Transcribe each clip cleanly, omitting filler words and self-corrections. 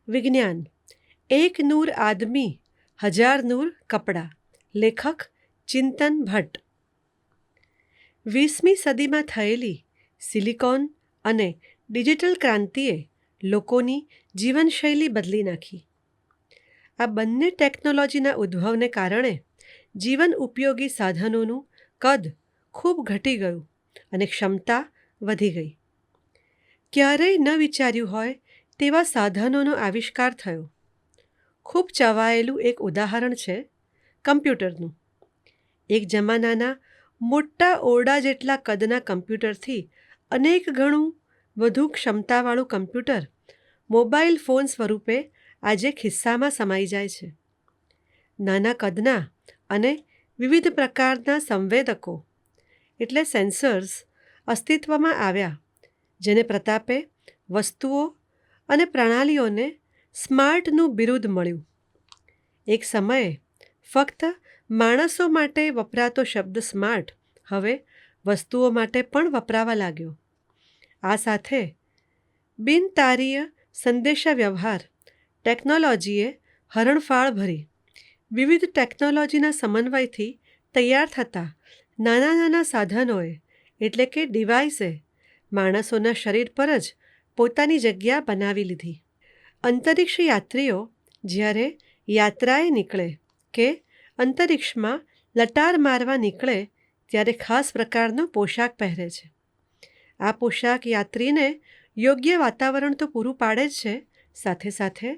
વિજ્ઞાન એક નૂર આદમી હજાર નૂર કપડા. લેખક ચિંતન ભટ્ટ. 20મી સદીમાં થયેલી સિલિકોન અને ડિજિટલ ક્રાંતિએ લોકોની જીવનશૈલી બદલી નાખી. આ બંને ટેકનોલોજીના ઉદ્ભવને કારણે જીવન ઉપયોગી સાધનોનું કદ ખૂબ ઘટી ગયું અને ક્ષમતા વધી ગઈ. ક્યારેય ન વિચાર્યું હોય તેવા સાધનોનો આવિષ્કાર થયો. ખૂબ ચવાયેલું એક ઉદાહરણ છે કમ્પ્યુટરનું. એક જમાનાના મોટા ઓરડા જેટલા કદના કમ્પ્યુટરથી અનેક ગણું વધુ ક્ષમતાવાળું કમ્પ્યુટર મોબાઈલ ફોન સ્વરૂપે આજે ખિસ્સામાં સમાઈ જાય છે. નાના કદના અને વિવિધ પ્રકારના સંવેદકો એટલે સેન્સર્સ અસ્તિત્વમાં આવ્યા, જેને પ્રતાપે વસ્તુઓ અને પ્રણાલીઓને સ્માર્ટનું બિરુદ મળ્યું. એક સમયે ફક્ત માણસો માટે વપરાતો શબ્દ સ્માર્ટ હવે વસ્તુઓ માટે પણ વપરાવા લાગ્યો. આ સાથે બિનતારીય સંદેશા વ્યવહાર ટેકનોલોજીએ હરણફાળ ભરી. વિવિધ ટેકનોલોજીના સમન્વયથી તૈયાર થતા નાના નાના સાધનોએ એટલે કે ડિવાઇસે માણસોના શરીર પર જ પોતાની જગ્યા બનાવી લીધી. અંતરિક્ષ યાત્રીઓ જ્યારે યાત્રાએ નીકળે કે અંતરિક્ષમાં લટાર મારવા નીકળે ત્યારે ખાસ પ્રકારનો પોશાક પહેરે છે. આ પોશાક યાત્રીને યોગ્ય વાતાવરણ તો પૂરું પાડે જ છે, સાથે સાથે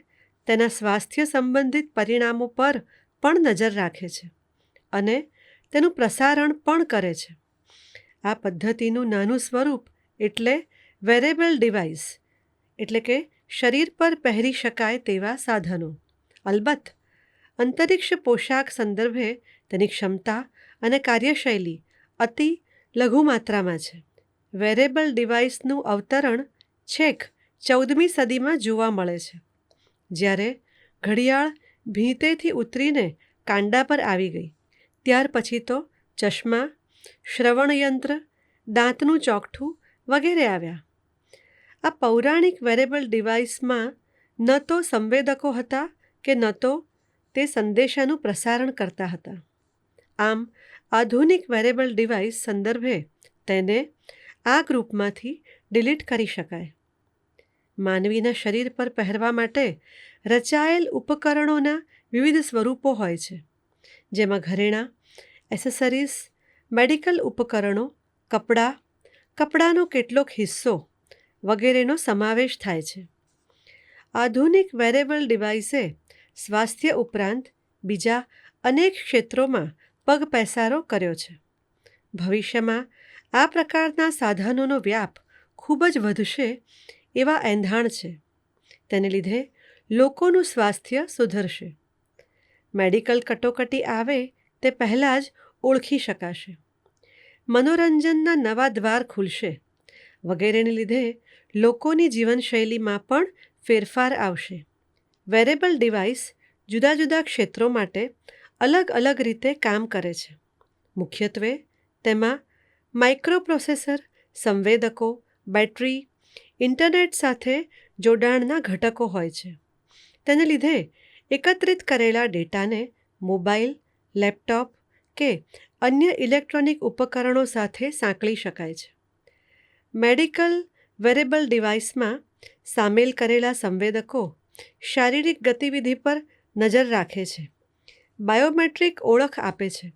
તેના સ્વાસ્થ્ય સંબંધિત પરિણામો પર પણ નજર રાખે છે અને તેનું પ્રસારણ પણ કરે છે. આ પદ્ધતિનું નાનું સ્વરૂપ એટલે વેરેબલ ડિવાઇસ એટલે કે શરીર પર પહેરી શકાય તેવા સાધનો. અલબત્ત અંતરિક્ષ પોશાક સંદર્ભે તેની ક્ષમતા અને કાર્યશૈલી અતિ લઘુ માત્રામાં છે. વેરેબલ ડિવાઇસનું અવતરણ છેક 14મી સદીમાં જોવા મળે છે, જ્યારે ઘડિયાળ ભીંતેથી ઉતરીને કાંડા પર આવી ગઈ. ત્યાર પછી તો ચશ્મા, શ્રવણયંત્ર, દાંતનું ચોકઠું વગેરે આવ્યા. આ પૌરાણિક વેરેબલ ડિવાઇસમાં ન તો સંવેદકો હતા કે ન તો તે સંદેશાનું પ્રસારણ કરતા હતા. આમ આધુનિક વેરેબલ ડિવાઇસ સંદર્ભે તેને આ ગ્રુપમાંથી ડિલીટ કરી શકાય. માનવીના શરીર પર પહેરવા માટે રચાયેલ ઉપકરણોના વિવિધ સ્વરૂપો હોય છે, જેમાં ઘરેણાં, એસેસરીઝ, મેડિકલ ઉપકરણો, કપડાં, કપડાનો કેટલોક હિસ્સો વગેરેનો સમાવેશ થાય છે. આધુનિક વેરેબલ ડિવાઇસે સ્વાસ્થ્ય ઉપરાંત બીજા અનેક ક્ષેત્રોમાં પગપેસારો કર્યો છે. ભવિષ્યમાં આ પ્રકારના સાધનોનો વ્યાપ ખૂબ જ વધશે એવા એંધાણ છે. તેને લીધે લોકોનું સ્વાસ્થ્ય સુધરશે. મેડિકલ કટોકટી આવે તે પહેલાં જ ઓળખી શકાશે. મનોરંજનના નવા દ્વાર ખુલશે વગેરેને લીધે લોકોની જીવનશૈલીમાં પણ ફેરફાર આવશે. વેરેબલ ડિવાઇસ જુદા જુદા ક્ષેત્રો માટે અલગ અલગ રીતે કામ કરે છે. મુખ્યત્વે તેમાં માઇક્રોપ્રોસેસર, સંવેદકો, બેટરી, ઇન્ટરનેટ સાથે જોડાણના ઘટકો હોય છે. તેને લીધે એકત્રિત કરેલા ડેટાને મોબાઈલ, લેપટોપ કે અન્ય ઇલેક્ટ્રોનિક ઉપકરણો સાથે સાંકળી શકાય છે. મેડિકલ વેરેબલ ડિવાઇસમાં સામેલ કરેલા સંવેદકો શારીરિક ગતિવિધિ પર નજર રાખે છે, બાયોમેટ્રિક ઓળખ આપે છે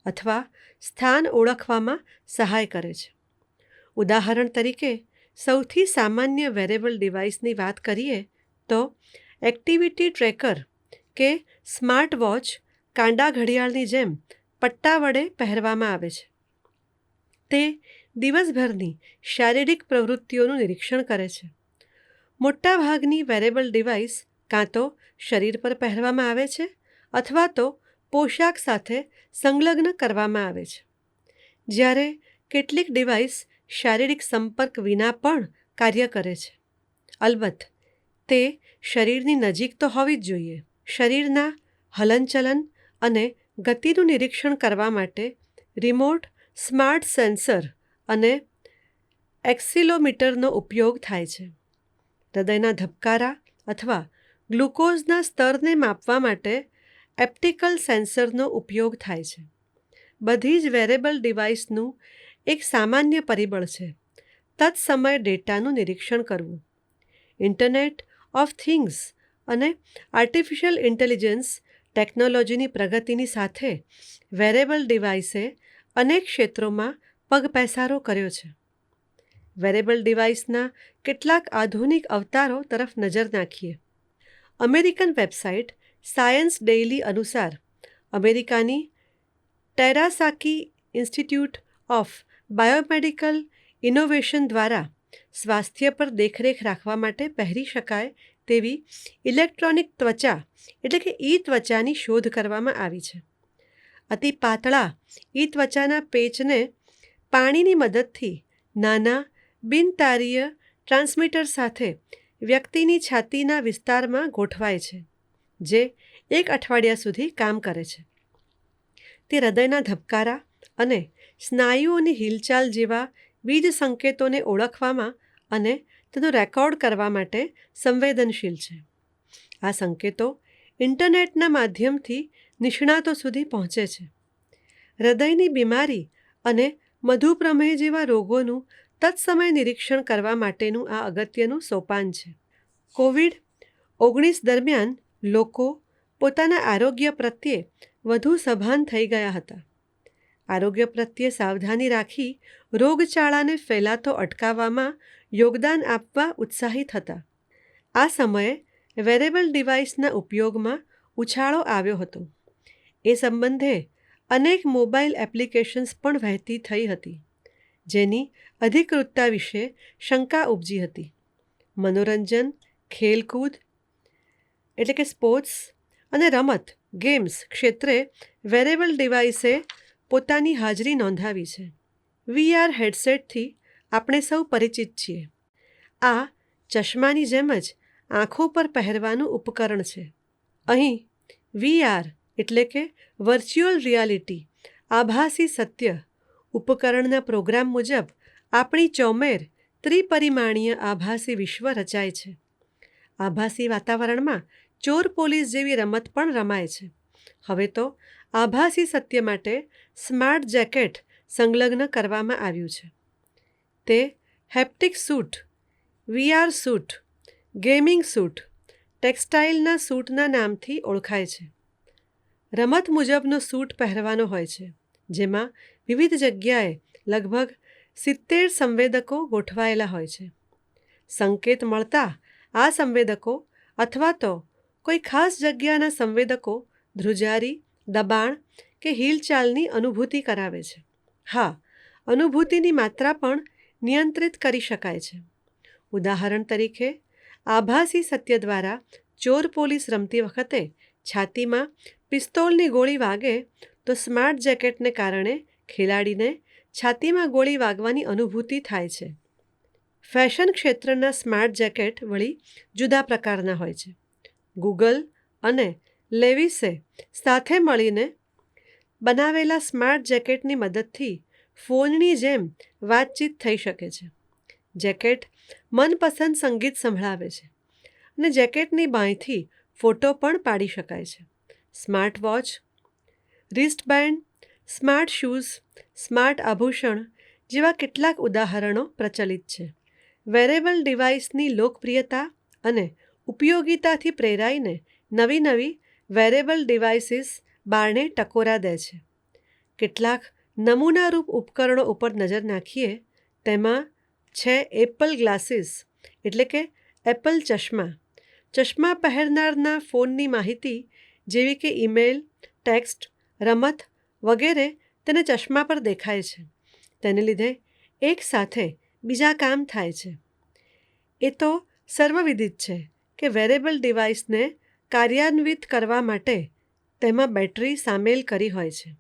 અથવા સ્થાન ઓળખવામાં સહાય કરે છે. ઉદાહરણ તરીકે સૌથી સામાન્ય વેરેબલ ડિવાઇસની વાત કરીએ તો એક્ટિવિટી ટ્રેકર કે સ્માર્ટ વોચ કાંડા ઘડિયાળની જેમ પટ્ટા વડે પહેરવામાં આવે છે. તે દિવસભરની શારીરિક પ્રવૃત્તિઓનું નિરીક્ષણ કરે છે. મોટાભાગની વેરેબલ ડિવાઇસ કાં તો શરીર પર પહેરવામાં આવે છે અથવા તો પોશાક સાથે સંલગ્ન કરવામાં આવે છે, જ્યારે કેટલીક ડિવાઇસ શારીરિક સંપર્ક વિના પણ કાર્ય કરે છે. અલબત્ત તે શરીરની નજીક તો હોવી જ જોઈએ. શરીરના હલનચલન અને ગતિનું નિરીક્ષણ કરવા માટે રિમોટ સ્માર્ટ સેન્સર અને એક્સિલોમીટરનો ઉપયોગ થાય છે. હૃદયના ધબકારા અથવા ગ્લુકોઝના સ્તરને માપવા માટે એપ્ટિકલ સેન્સરનો ઉપયોગ થાય છે. બધી જ વેરેબલ ડિવાઇસનું એક સામાન્ય પરિબળ છે તત્સમય ડેટાનું નિરીક્ષણ કરવું. ઇન્ટરનેટ ઓફ થિંગ્સ અને આર્ટિફિશિયલ ઇન્ટેલિજન્સ ટેકનોલોજીની પ્રગતિની સાથે વેરેબલ ડિવાઇસે અનેક ક્ષેત્રોમાં પગપેસારો કર્યો છે. વેરેબલ ડિવાઇસના કેટલાક આધુનિક અવતારો તરફ નજર નાખીએ. અમેરિકન વેબસાઇટ સાયન્સ ડેઇલી અનુસાર અમેરિકાની ટેરાસાકી ઇન્સ્ટિટ્યૂટ ઓફ બાયોમેડિકલ ઇનોવેશન દ્વારા સ્વાસ્થ્ય પર દેખરેખ રાખવા માટે પહેરી શકાય તેવી ઇલેક્ટ્રોનિક ત્વચા એટલે કે ઈ ત્વચાની શોધ કરવામાં આવી છે. અતિ પાતળા ઈ ત્વચાના પેચને પાણીની મદદથી નાના બિનતારીય ટ્રાન્સમીટર સાથે વ્યક્તિની છાતીના વિસ્તારમાં ગોઠવાય છે, જે 1 અઠવાડિયા સુધી કામ કરે છે. તે હૃદયના ધબકારા અને સ્નાયુઓની હિલચાલ જેવા બીજ સંકેતોને ઓળખવામાં અને તેનો રેકોર્ડ કરવા માટે સંવેદનશીલ છે. આ સંકેતો ઇન્ટરનેટના માધ્યમથી નિષ્ણાતો સુધી પહોંચે છે. હૃદયની બીમારી અને મધુપ્રમેહ જેવા રોગોનું તત્સમય નિરીક્ષણ કરવા માટેનું આ અગત્યનું સોપાન છે. કોવિડ-19 દરમિયાન લોકો પોતાના આરોગ્ય પ્રત્યે વધુ સભાન થઈ ગયા હતા. આરોગ્ય પ્રત્યે સાવધાની રાખી રોગચાળાને ફેલાતો અટકાવવામાં યોગદાન આપવા ઉત્સાહિત હતા. આ સમયે વેરેબલ ડિવાઇસના ઉપયોગમાં ઉછાળો આવ્યો હતો. એ સંબંધે અનેક મોબાઈલ એપ્લિકેશન્સ પણ વહેતી થઈ હતી, જેની અધિકૃતતા વિશે શંકા ઉપજી હતી. મનોરંજન, ખેલકૂદ એટલે કે સ્પોર્ટ્સ અને રમત ગેમ્સ ક્ષેત્રે વેરેબલ ડિવાઇસે પોતાની હાજરી નોંધાવી છે. VR હેડસેટથી આપણે સૌ પરિચિત છીએ. આ ચશ્માની જેમ જ આંખો પર પહેરવાનું ઉપકરણ છે. અહીં VR એટલે કે વર્ચ્યુઅલ રિયાલિટી આભાસી સત્ય ઉપકરણના પ્રોગ્રામ મુજબ આપણી ચોમેર ત્રિપરિમાણીય આભાસી વિશ્વ રચાય છે. આભાસી વાતાવરણમાં ચોર પોલીસ જેવી રમત પણ રમાય છે. હવે તો આભાસી સત્ય માટે સ્માર્ટ જેકેટ સંલગ્ન કરવામાં આવ્યું છે. તે haptic suit, VR suit, gaming suit, ટેક્સટાઇલના સૂટના નામથી ઓળખાય છે. રમત મુજબનો સૂટ પહેરવાનો હોય છે, જેમાં વિવિધ જગ્યાએ લગભગ 70 સંવેદકો ગોઠવાયેલા હોય છે. સંકેત મળતા આ સંવેદકો અથવા તો કોઈ ખાસ જગ્યાના સંવેદકો ધ્રુજારી, દબાણ કે હિલચાલની અનુભૂતિ કરાવે છે. હા, અનુભૂતિની માત્રા પણ નિયંત્રિત કરી શકાય છે. ઉદાહરણ તરીકે, આભાસી સત્ય દ્વારા ચોર પોલીસ રમતી વખતે છાતીમાં પિસ્તોલની ગોળી વાગે તો સ્માર્ટ જેકેટને કારણે ખેલાડીને છાતીમાં ગોળી વાગવાની અનુભૂતિ થાય છે. ફેશન ક્ષેત્રના સ્માર્ટ જેકેટ વળી જુદા પ્રકારના હોય છે. ગૂગલ અને લેવિસે સાથે મળીને બનાવેલા સ્માર્ટ જેકેટની મદદથી ફોનની જેમ વાતચીત થઈ શકે છે. જેકેટ મનપસંદ સંગીત સંભળાવે છે અને જેકેટની બાંયથી ફોટો પણ પાડી શકાય છે. Smart watch, wristband, smart shoes, smart આભૂષણ જેવા કેટલાક ઉદાહરણો પ્રચલિત છે. વેરેબલ ડિવાઇસની લોકપ્રિયતા અને ઉપયોગિતાથી પ્રેરાઈને નવી વેરેબલ ડિવાઇસીસ બારણે ટકોરા દે છે. કેટલાક નમૂનારૂપ ઉપકરણો ઉપર નજર નાખીએ તેમાં છે એપલ ગ્લાસીસ એટલે કે એપલ ચશ્મા. ચશ્મા પહેરનારના ફોનની માહિતી જેવી કે ઈમેલ, ટેક્સ્ટ, રમત વગેરે તેને ચશ્મા પર દેખાય છે. તેને લીધે એક સાથે બીજા કામ થાય છે. એ તો સર્વવિદિત છે કે વેરેબલ ડિવાઇસને કાર્યાન્વિત કરવા માટે તેમાં બેટરી સામેલ કરી હોય છે.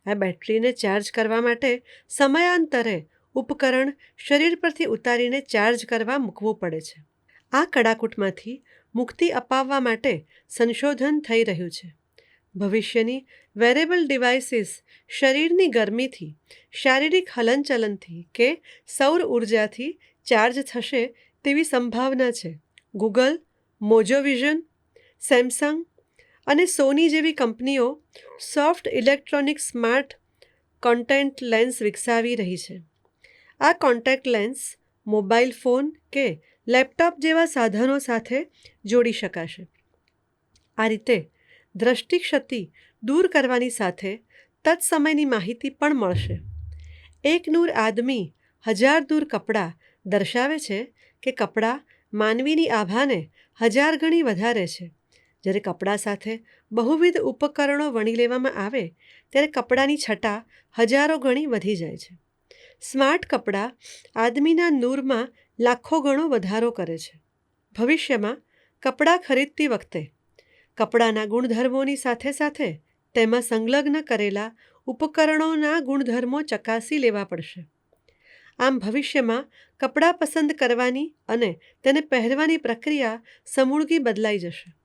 આ બેટરીને ચાર્જ કરવા માટે સમયાંતરે ઉપકરણ શરીર પરથી ઉતારીને ચાર્જ કરવા મૂકવું પડે છે. આ કડાકૂટમાંથી મુક્તિ અપાવવા માટે સંશોધન થઈ રહ્યું છે. ભવિષ્યની વેરેબલ ડિવાઇસીસ શરીરની ગરમીથી, શારીરિક હલનચલનથી કે સૌર ઉર્જાથી ચાર્જ થશે તેવી સંભાવના છે. ગૂગલ, મોજો વિઝન, સેમસંગ અને સોની જેવી કંપનીઓ soft electronic smart contact lens વિકસાવી રહી છે. આ કોન્ટેક્ટ લેન્સ મોબાઈલ ફોન કે લેપટોપ જેવા સાધનો સાથે જોડી શકાશે. આ રીતે દ્રષ્ટિક્ષતિ દૂર કરવાની સાથે તત્સમયની માહિતી પણ મળશે. એક નૂર આદમી હજાર દૂર કપડાં દર્શાવે છે કે કપડાં માનવીની આભાને 1000 ગણી વધારે છે. જ્યારે કપડાં સાથે બહુવિધ ઉપકરણો વણી લેવામાં આવે ત્યારે કપડાની છટા હજારો ગણી વધી જાય છે. સ્માર્ટ કપડાં આદમીના નૂરમાં લાખો ગણો વધારો કરે છે. ભવિષ્યમાં કપડાં ખરીદતી વખતે કપડાના ગુણધર્મોની સાથે સાથે તેમાં સંલગ્ન કરેલા ઉપકરણોના ગુણધર્મો ચકાસી લેવા પડશે. આમ ભવિષ્યમાં કપડાં પસંદ કરવાની અને તેને પહેરવાની પ્રક્રિયા સમૂળગી બદલાઈ જશે.